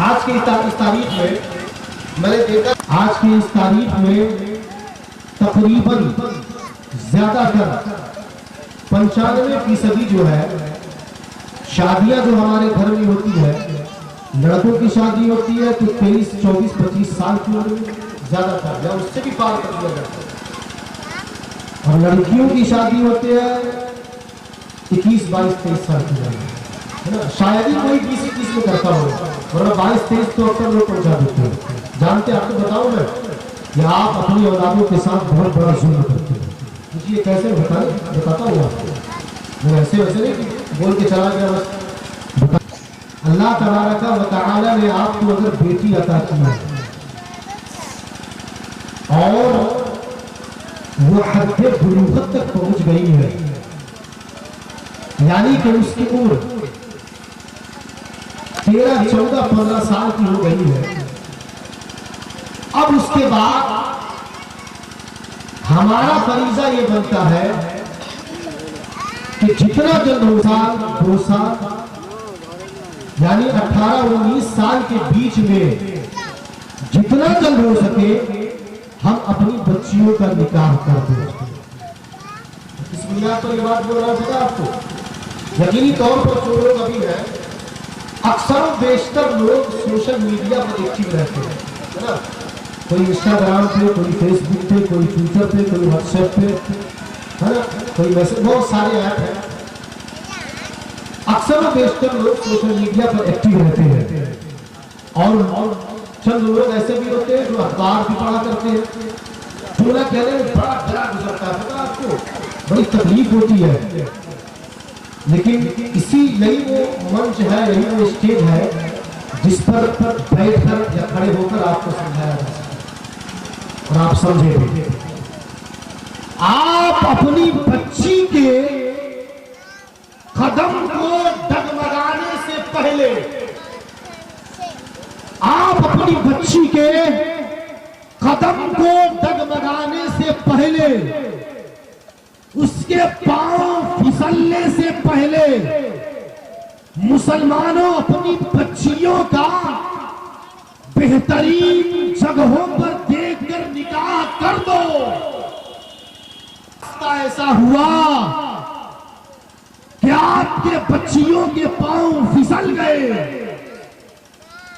आज की इस तारीख में मैंने देखा, आज की इस तारीख में तकरीबन ज्यादातर 95% जो है शादियां जो हमारे घर में होती है, लड़कों की शादी होती है तो 23, 24, 25 साल की उम्र में ज्यादातर या उससे भी पार कर दिया जाता है, और लड़कियों की शादी होती है 21, 22, 23 साल की उम्र में, है ना। शायद ही कोई 20-21 में करता हो, वरना 22, 23 तो अक्सर लोग पहुंचा देते हैं। जानते आपको बताऊं मैं कि आप अपनी औलादों के साथ बहुत बड़ा जुल्म करते हैं। मुझे ये कैसे बताता हूँ आपको, मैं ऐसे वैसे नहीं बोल के चला गया बस। अल्लाह तबारक व तआला ने आपको अगर बेटी अता की है और वो हद बुलूगत तक पहुंच गई है, यानी कि उसकी उम्र 13, 14, 15 साल की हो गई है, अब उसके बाद हमारा फरीजा ये बनता है कि जितना जल्द 2 साल यानी 18, 19 साल के बीच में जितना जल्द हो सके हम अपनी बच्चियों का निकाह कर दें। इस बुनियाद पर ये बात बोल रहा था आपको। यकीनी तौर पर जो लोग अभी हैं, अक्सर बेशतर लोग सोशल मीडिया पर एक्टिव रहते हैं, है ना। कोई इंस्टाग्राम पे, कोई फेसबुक पे, कोई ट्विटर पे, कोई व्हाट्सएप पे, है ना, कोई मैसेज, बहुत सारे ऐप हैं। अक्सर बेशतर लोग सोशल मीडिया पर एक्टिव रहते हैं, और चंद लोग ऐसे भी होते हैं जो अखबार भी पढ़ा करते हैं। जुमला कहने में बड़ा डरा गुजरता है, पता आपको, बड़ी तकलीफ होती है, लेकिन इसी यही वो मंच है, यही वो स्टेज है जिस पर बैठकर या खड़े होकर आपको समझाया जा सकता और आप समझे। आप अपनी बच्ची के कदम को डगमगाने से पहले, आप अपनी बच्ची के कदम को डगमगाने से पहले, उसके पांव फिसलने से पहले, मुसलमानों अपनी बच्चियों का बेहतरीन जगहों पर देखकर निकाह कर दो। ऐसा हुआ कि आपके बच्चियों के पांव फिसल गए,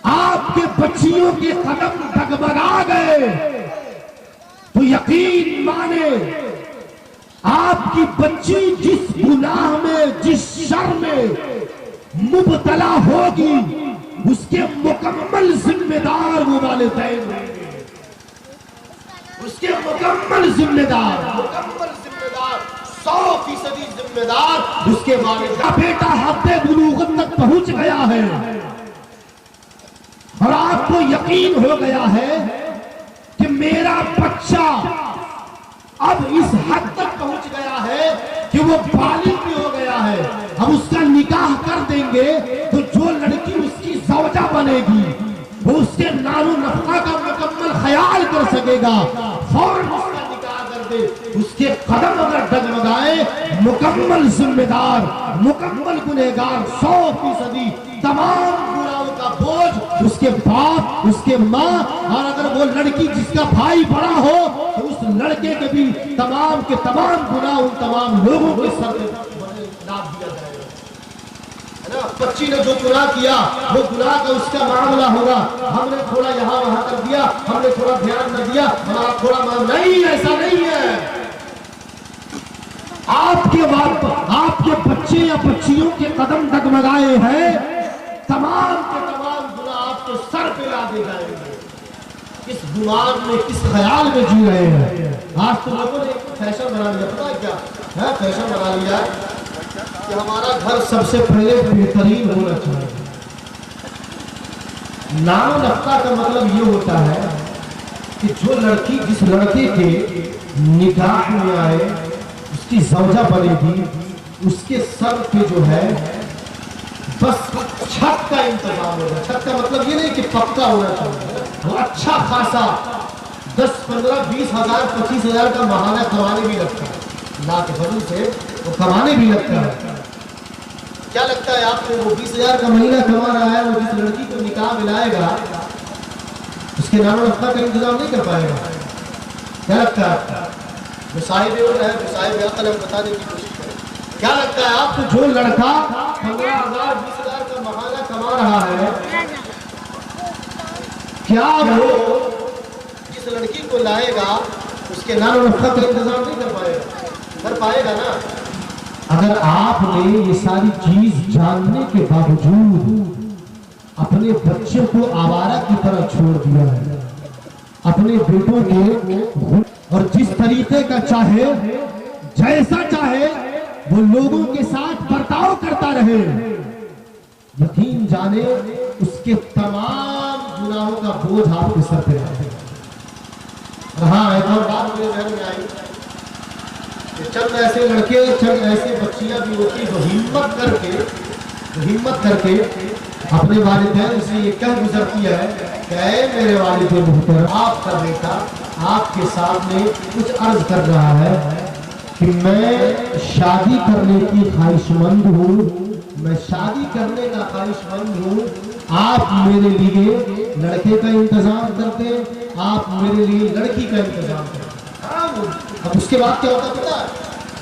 आपके बच्चियों के कदम डगमगा गए, तो यकीन माने आपकी बच्ची जिस गुनाह में, जिस शर में मुब्तला होगी, उसके मुकम्मल जिम्मेदार वो वालिदैन होंगे, उसके मुकम्मल जिम्मेदार 100% जिम्मेदार उसके वालिदैन। बेटा हद बुलूगत तक पहुंच गया है और आपको यकीन हो गया है कि मेरा बच्चा अब इस हद तक पहुंच गया है कि वो बालिग भी हो गया है, हम उसका निकाह कर देंगे तो जो लड़की उसकी ज़ौजा बनेगी वो उसके नानो नफका का मुकम्मल ख्याल कर सकेगा, फौरन उसका निकाह कर दे। उसके कदम अगर डगमगाए, मुकम्मल जिम्मेदार, मुकम्मल गुनहगार, 100% तमाम गुनाहों का बोझ उसके बाप, उसके माँ, और अगर वो लड़की जिसका भाई बड़ा हो तो उस लड़के के भी तमाम के तमाम गुनाह उन तमाम लोगों के सर पे लाद दिया जाएगा, है ना। बच्ची ने जो गुनाह किया वो गुनाह का उसका मामला होगा, हमने थोड़ा यहाँ वहां कर दिया, हमने थोड़ा ध्यान न दिया, हमारा थोड़ा मामला नहीं, ऐसा नहीं है। आपके बाप, आपके बच्चे या बच्चियों के कदम डगमगाए हैं, तमाम के तमाम गुनाह आपके सर पे लादे जाएंगे। किस दिमाग में, किस ख्याल में जी रहे हैं। आज तो लोगों ने फैशन बना लिया, पता है क्या है, फैशन बना लिया कि हमारा घर सबसे पहले बेहतरीन होना चाहिए। नाम नफ्का का मतलब ये होता है कि जो लड़की जिस लड़के के निकाह में आए, उसकी ज़ौजा बनेगी, उसके सर पे जो है बस छत का इंतजाम होगा। छत का मतलब ये नहीं कि पक्का होना चाहिए, वो अच्छा खासा 10, 15, 20 हजार, 25 हजार का महाना कमाने भी लगता है, ना के फजल से वो कमाने भी लगता है। क्या लगता है आपको वो 20,000 का महीना कमा रहा है, वो जिस लड़की को निकाह मिलाएगा उसके नाम रखना का इंतजाम नहीं कर पाएगा? क्या लगता है आपको? जो साहिब है वो साहिब अकल हम बताने की कोशिश करें। क्या लगता है आपको जो लड़का 15,000 20,000 का महीना कमा रहा है, क्या वो जिस लड़की को लाएगा उसके नाम रखना का इंतजाम नहीं कर पाएगा? कर पाएगा ना? अगर आपने ये सारी चीज जानने के बावजूद अपने बच्चे को आवारा की तरह छोड़ दिया है, अपने बेटों के और जिस तरीके का चाहे जैसा चाहे वो लोगों के साथ बर्ताव करता रहे, यकीन जाने उसके तमाम गुनाहों का बोझ आपके सर पे है। हाँ, एक और बात मेरे ध्यान में आई, चंद ऐसे लड़के, चंद ऐसे बच्चियां भी होती जो हिम्मत करके अपने वालिदैन से ये कह गुजरती है कि ऐ मेरे वालिदैन मुहतरम, आपका बेटा आपके सामने कुछ अर्ज कर रहा है कि मैं शादी करने की ख्वाहिशमंद हूँ, मैं शादी करने का ख्वाहिशमंद हूँ, आप मेरे लिए लड़के का इंतजाम करते, आप मेरे लिए लड़की का इंतजाम करते। अब उसके बाद क्या होता पता है?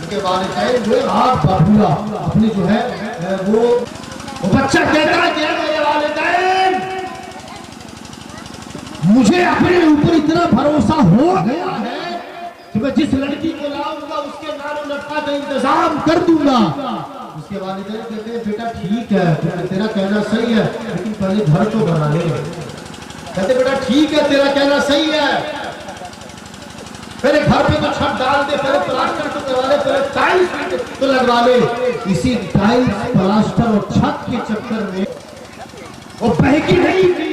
उनके वालिदैन जो है आप बाबूला अपने जो है वो बच्चा कहता है कि मेरे वालिदैन मुझे अपने ऊपर इतना भरोसा हो गया है कि मैं जिस लड़की को लाऊंगा उसके नाम नफा का इंतजाम कर दूंगा। उसके वालिदैन कहते हैं बेटा ठीक है, तेरा कहना सही है, लेकिन पहले घर तो बना ले। कहते बेटा ठीक है, तेरा कहना सही है, पहले घर पे तो छत डाल दे, पहले प्लास्टर तो करवा ले, पहले टाइल्स तो लगवा ले। इसी टाइल्स प्लास्टर और छत के चक्कर में वो बहकी नहीं थी,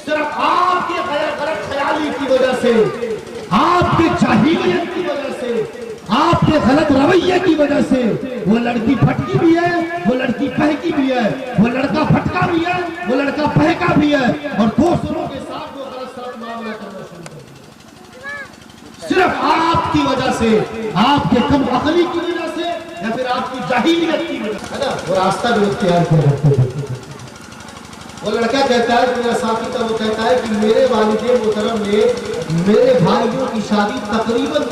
सिर्फ आपके गलत ख्याली की वजह से, आपके जाहिलियत की वजह से, आपके गलत रवैये की वजह से वो लड़की भटकी भी है, वो लड़की बहकी भी है, वो लड़का भटका भी है, वो लड़का बहका भी है और दोस्तों के साथ वो गलत सलत मामला करना शुरू कर दिया। सिर्फ आपकी वजह से, आपके कम अकली की वजह से या फिर आपकी जाहिलियत की वजह से, है ना? वो रास्ता भी इख्तियार कर रखते थे। वो लड़का कहता है, मेरा साथी था, वो कहता है कि मेरे वालिदैन मोहतरम ने मेरे भाइयों की शादी तकरीबन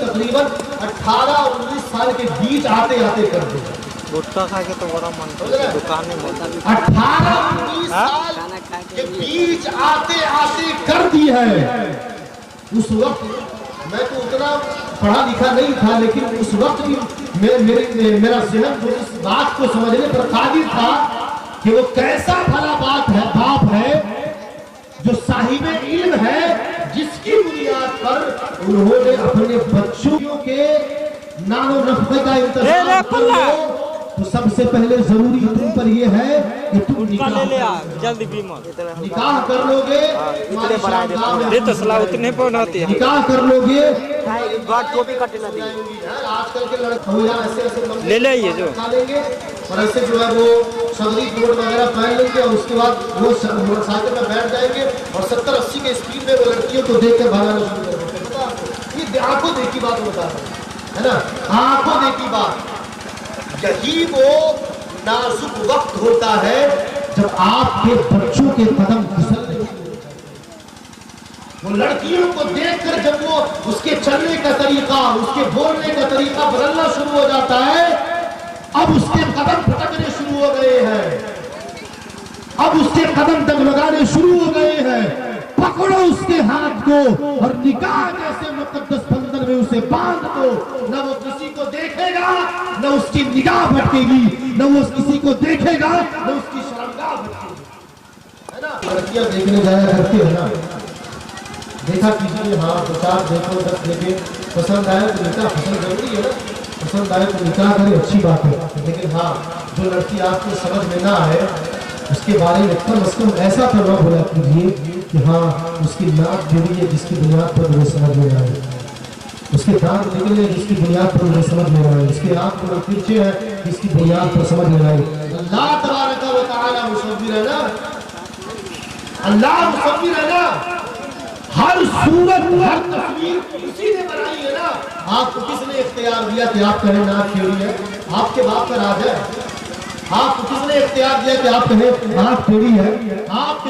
18-19 साल के बीच आते कर दी। गुटखा खा के तो बड़ा मन करता है, दुकान में 18-19 साल के बीच आते कर दी है। उस वक्त मैं तो उतना पढ़ा लिखा नहीं था, लेकिन उस वक्त भी मेरा ज़हन जो इस बात को समझने पर काबिल था कि वो कैसा भला बाप है जो साहिबे इल्म है, जिसकी बुनियाद पर उन्होंने अपने बच्चों के नानो नफ़े का इंतजाम कर लो। तो सबसे पहले जरूरी तुम पर ये है कि तुम निकाह कर लोगे, तो सलाह उतने पर होती है, निकाह कर लोगे। आजकल के लड़के ले ले जो और ऐसे जो है वो सदरी कोट वगैरह पहन लेंगे और उसके बाद वो मोटरसाइकिल में बैठ जाएंगे और 70-80 के स्पीड में वो लड़कियों को देख कर भागना शुरू कर देंगे। पता आपको, ये आंखों देखी बात बता रहे है ना, आंखों देखी बात। यही वो नाजुक वक्त होता है जब आपके बच्चों के कदम फिसलने शुरू होते हैं। वो लड़कियों को देखकर जब वो उसके चलने का तरीका, उसके बोलने का तरीका बदलना शुरू हो जाता है, अब उसके कदम फटकने शुरू हो गए हैं, अब उसके कदम डगमगाने शुरू हो गए हैं। पकड़ो उसके हाथ को और निकाह जैसे मुकद्दस बंधन में उसे बांध दो। न वो किसी को देखेगा, न उसकी निगाह भटकेगी, न वो किसी को देखेगा, न उसकी शर्मगाह भटकेगी, है ना? लड़कियां देखने जाया करती है ना, देखा कीजिए, हाँ 2-4 देखो, 10 देखे, पसंद आए तो निकाह, पसंद जरूरी है ना, पसंद आए तो निकाह करे, अच्छी बात है। लेकिन हाँ, जो लड़की आपको समझ में ना आए उसके बारे में कम से कम ऐसा तो न बोला कीजिए कि हाँ उसकी नाक जुड़ी है जिसकी बुनियाद पर मुझे समझ में आए, उसके दांत निकले जिसकी बुनियाद पर मुझे समझ में आए, उसके आँख पर तिरछे हैं जिसकी बुनियाद पर समझ में आए। अल्लाह तबारक व तआला मुसव्विर है ना, अल्लाह मुसव्विर है ना, हर सूरत हर तस्वीर उसी ने बनाई है ना। आपको किसने इख्तियार दिया कि आप कहें नाक चोरी है? आपके बाप का राज है, आपको किसने इख्तियार दिया कि आप कहें आंख टेढ़ी है? आप